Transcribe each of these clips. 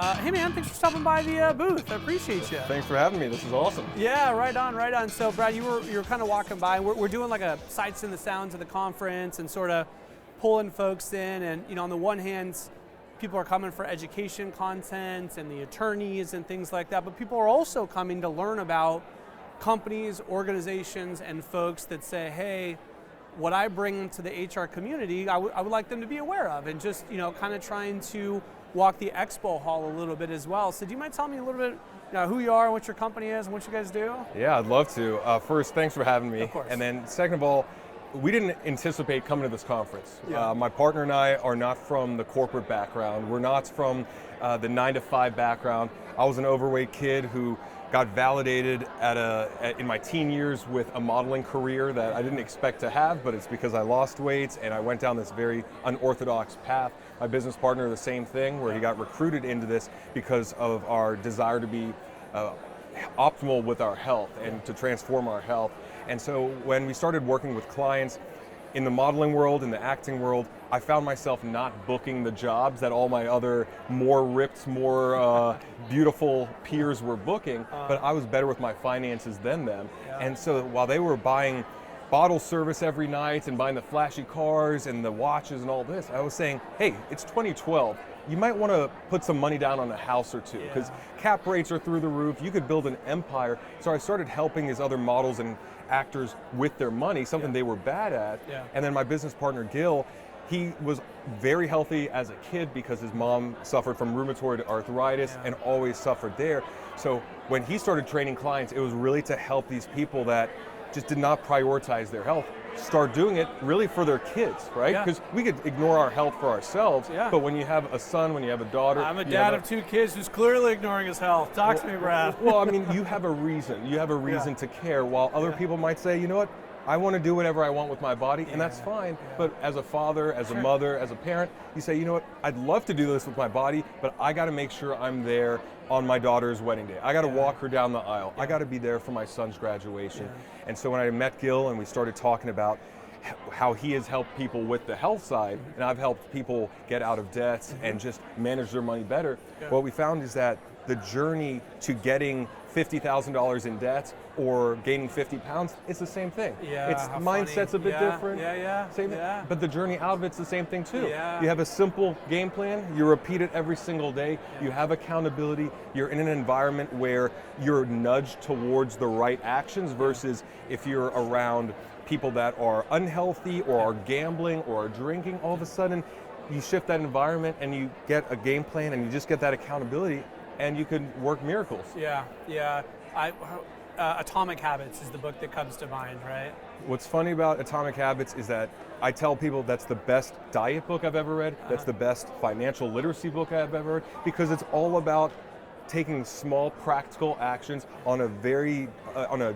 Hey man, thanks for stopping by the booth. I appreciate you. Thanks for having me. This is awesome. Yeah, right on, right on. So Brad, you were kind of walking by. We're doing like a sights and the sounds of the conference and sort of pulling folks in. And on the one hand, people are coming for education content and the attorneys and things like that. But people are also coming to learn about companies, organizations, and folks that say, hey, what I bring to the HR community, I would like them to be aware of, and just kind of trying to walk the expo hall a little bit as well. So do you mind telling me a little bit who you are, what your company is, and what you guys do? Yeah, I'd love to. First, thanks for having me. Of course. And then second of all, we didn't anticipate coming to this conference. Yeah. My partner and I are not from the corporate background. We're not from the 9-to-5 background. I was an overweight kid who got validated in my teen years with a modeling career that I didn't expect to have, but it's because I lost weight and I went down this very unorthodox path. My business partner, the same thing, where he got recruited into this because of our desire to be optimal with our health and to transform our health. And so when we started working with clients in the modeling world, in the acting world, I found myself not booking the jobs that all my other more ripped, more beautiful peers were booking, but I was better with my finances than them. Yeah. And so while they were buying bottle service every night and buying the flashy cars and the watches and all this, I was saying, hey, it's 2012. You might want to put some money down on a house or two, because cap rates are through the roof. You could build an empire. So I started helping these other models and actors with their money, something they were bad at. Yeah. And then my business partner, Gil, he was very healthy as a kid because his mom suffered from rheumatoid arthritis and always suffered there. So when he started training clients, it was really to help these people that just did not prioritize their health start doing it really for their kids, right? Because we could ignore our health for ourselves, but when you have a son, when you have a daughter... I'm a dad of 2 kids who's clearly ignoring his health. Talk to me, Brad. Well, I mean, you have a reason. You have a reason to care, while other people might say, you know what, I want to do whatever I want with my body, and that's fine. But as a father, as a mother, as a parent, you say, you know what, I'd love to do this with my body, but I got to make sure I'm there on my daughter's wedding day. I got to walk her down the aisle. I got to be there for my son's graduation. And so when I met Gil and we started talking about how he has helped people with the health side, and I've helped people get out of debt and just manage their money better, what we found is that the journey to getting $50,000 in debt or gaining 50 pounds, it's the same thing. It's mindset's a bit different. Same thing. But the journey out of it's the same thing too. You have a simple game plan, you repeat it every single day, you have accountability, you're in an environment where you're nudged towards the right actions versus if you're around people that are unhealthy or are gambling or are drinking, all of a sudden you shift that environment and you get a game plan and you just get that accountability and you can work miracles. Atomic Habits is the book that comes to mind, right? What's funny about Atomic Habits is that I tell people that's the best diet book I've ever read, that's the best financial literacy book I've ever read, because it's all about taking small practical actions on a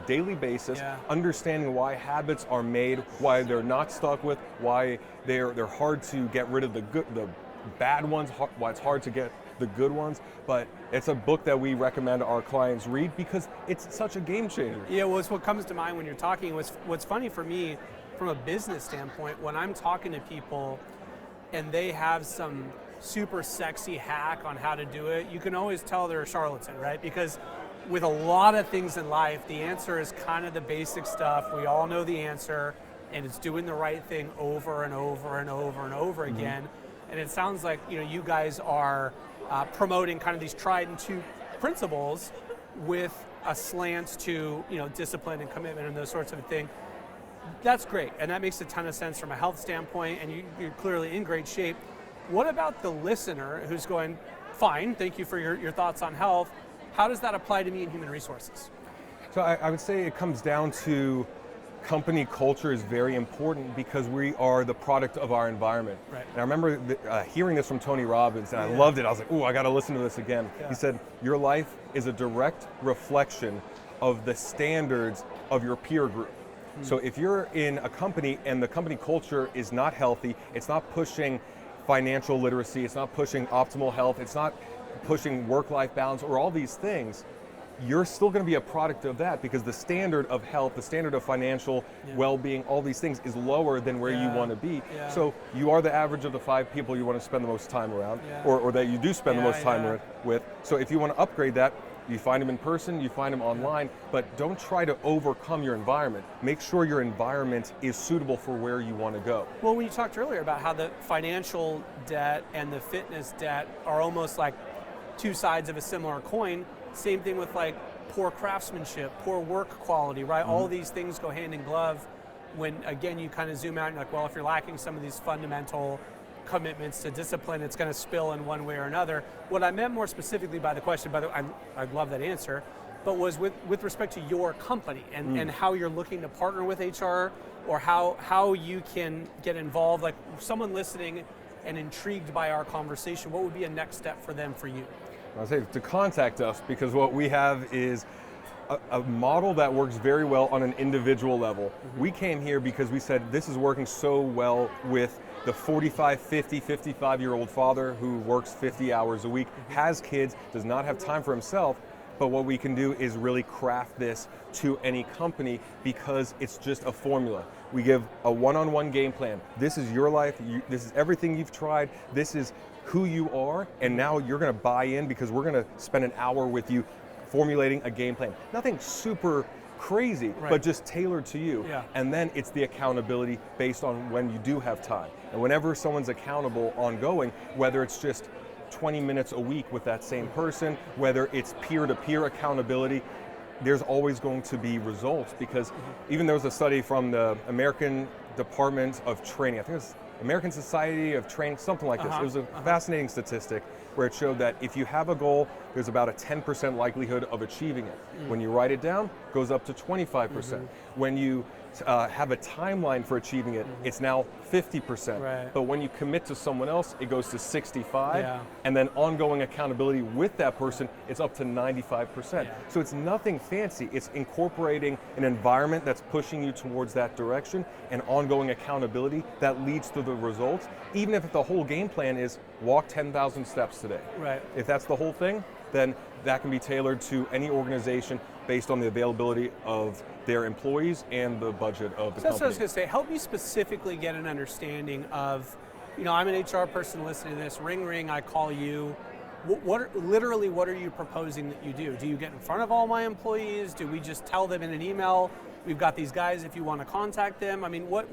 daily basis, understanding why habits are made, why they're not stuck with, why they're hard to get rid of the bad ones, why it's hard to get the good ones. But it's a book that we recommend our clients read because it's such a game changer. Yeah, well, it's what comes to mind when you're talking. What's funny for me from a business standpoint, when I'm talking to people and they have some super sexy hack on how to do it, you can always tell they're a charlatan, right? Because with a lot of things in life, the answer is kind of the basic stuff. We all know the answer, and it's doing the right thing over and over and over and over again. And it sounds like you guys are promoting kind of these tried and true principles with a slant to discipline and commitment and those sorts of things. That's great, and that makes a ton of sense from a health standpoint, and you're clearly in great shape. What about the listener who's going, fine, thank you for your thoughts on health. How does that apply to me in human resources? So I would say it comes down to company culture is very important because we are the product of our environment. Right. And I remember hearing this from Tony Robbins, and I loved it. I was like, ooh, I got to listen to this again. He said, your life is a direct reflection of the standards of your peer group. So if you're in a company and the company culture is not healthy, it's not pushing financial literacy, it's not pushing optimal health, it's not pushing work-life balance or all these things, you're still going to be a product of that because the standard of health, the standard of financial well-being, all these things is lower than where you want to be. So you are the average of the 5 people you want to spend the most time around, or that you do spend the most time with. So if you want to upgrade that, you find them in person, you find them online, but don't try to overcome your environment. Make sure your environment is suitable for where you want to go. Well, when you talked earlier about how the financial debt and the fitness debt are almost like 2 sides of a similar coin, same thing with like poor craftsmanship, poor work quality, right? All these things go hand in glove when, again, you kind of zoom out and you're like, well, if you're lacking some of these fundamental commitments to discipline, it's going to spill in one way or another. What I meant more specifically by the question, by the way, I love that answer, but was with respect to your company and how you're looking to partner with HR, or how you can get involved. Like someone listening and intrigued by our conversation, what would be a next step for them, for you? I'll say to contact us, because what we have is a model that works very well on an individual level. We came here because we said this is working so well with the 45, 50, 55-year-old father who works 50 hours a week, has kids, does not have time for himself, but what we can do is really craft this to any company because it's just a formula. We give a one-on-one game plan. This is your life, this is everything you've tried, this is who you are, and now you're gonna buy in because we're gonna spend an hour with you formulating a game plan. Nothing super crazy, but just tailored to you. And then it's the accountability based on when you do have time. And whenever someone's accountable ongoing, whether it's just 20 minutes a week with that same person, whether it's peer-to-peer accountability, there's always going to be results, because even there was a study from the American Department of Training, I think it was American Society of Training, something like this. It was a fascinating statistic where it showed that if you have a goal, there's about a 10% likelihood of achieving it. When you write it down, it goes up to 25%. When you have a timeline for achieving it, it's now 50%. But when you commit to someone else, it goes to 65. And then ongoing accountability with that person, it's up to 95%. So it's nothing fancy. It's incorporating an environment that's pushing you towards that direction, and ongoing accountability that leads to the results, even if the whole game plan is walk 10,000 steps today. If that's the whole thing, then that can be tailored to any organization based on the availability of their employees and the budget of the company. That's what I was going to say. Help me specifically get an understanding of, I'm an HR person listening to this. Ring, ring, I call you. What are you proposing that you do? Do you get in front of all my employees? Do we just tell them in an email, we've got these guys if you want to contact them? I mean, what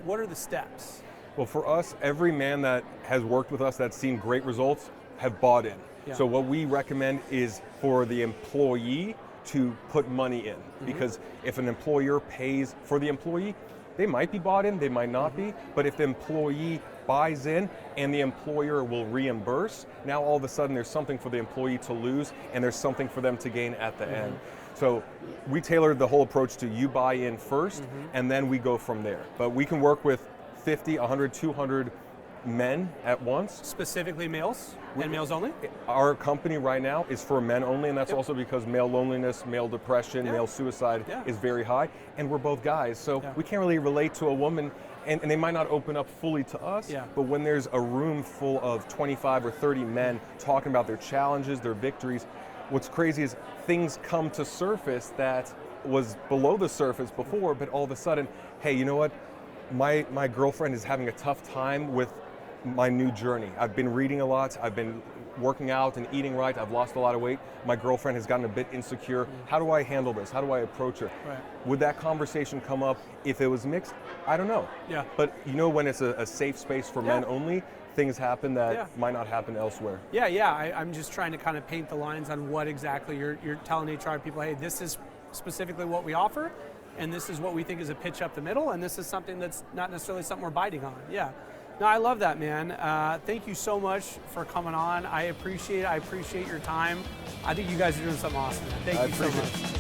are the steps? Well, for us, every man that has worked with us that's seen great results have bought in. So what we recommend is for the employee to put money in, because if an employer pays for the employee, they might be bought in, they might not be, but if the employee buys in and the employer will reimburse, now all of a sudden there's something for the employee to lose and there's something for them to gain at the end. So we tailored the whole approach to you buy in first, and then we go from there. But we can work with 50, 100, 200 men at once. Specifically males? And males only? Our company right now is for men only, and that's also because male loneliness, male depression, male suicide is very high, and we're both guys, so we can't really relate to a woman, and they might not open up fully to us, but when there's a room full of 25 or 30 men talking about their challenges, their victories, what's crazy is things come to surface that was below the surface before, but all of a sudden, hey, you know what? My girlfriend is having a tough time with my new journey. I've been reading a lot, I've been working out and eating right, I've lost a lot of weight, my girlfriend has gotten a bit insecure. How do I handle this? How do I approach her? Would that conversation come up if it was mixed? I don't know. But when it's a safe space for men only, things happen that might not happen elsewhere. I'm just trying to kind of paint the lines on what exactly you're telling HR people, hey, this is specifically what we offer, and this is what we think is a pitch up the middle, and this is something that's not necessarily something we're biting on. No, I love that, man. Thank you so much for coming on. I appreciate it. I appreciate your time. I think you guys are doing something awesome. Thank you so much.